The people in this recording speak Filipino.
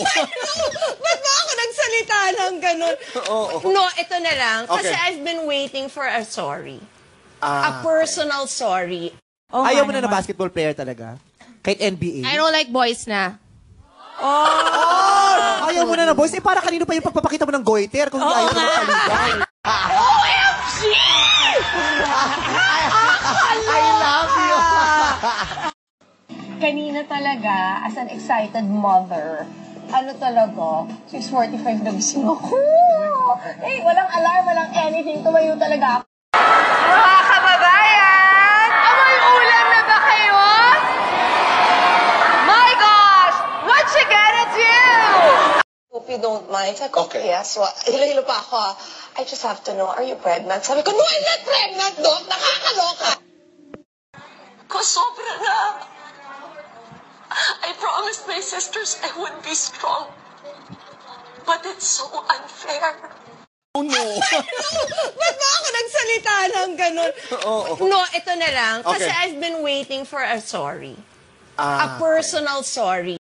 Ba't ba ako nagsalita ng ganun? No, ito na lang. Kasi Okay. I've been waiting for a sorry. A personal sorry. Oh, Ayaw mo na basketball player talaga? Kahit NBA? I don't like boys na. Ayaw mo na boys? Para kanino pa yung pagpapakita mo ng goiter kung hindi ayaw mo ng kaligaw? OMG! I love you! Kanina talaga, as an excited mother, ano talaga, 6:45 nagising ako. Eh, walang alarm, walang anything, tumayo talaga ako. Mga kababayan! Amoy ulam na ba kayo? My gosh! What you gonna do? Hope you don't mind. Sabi ko, Okay. yes. Hilo-hilo pa ako. I just have to know, are you pregnant? Sabi ko, no, I'm not pregnant, Doc. Nakakaloka. Sobra na. I promised my sisters I would be strong. But it's so unfair. Ba't ba ako nagsalita ng ganun? No, ito na lang. Kasi Okay. I've been waiting for a sorry. A personal sorry.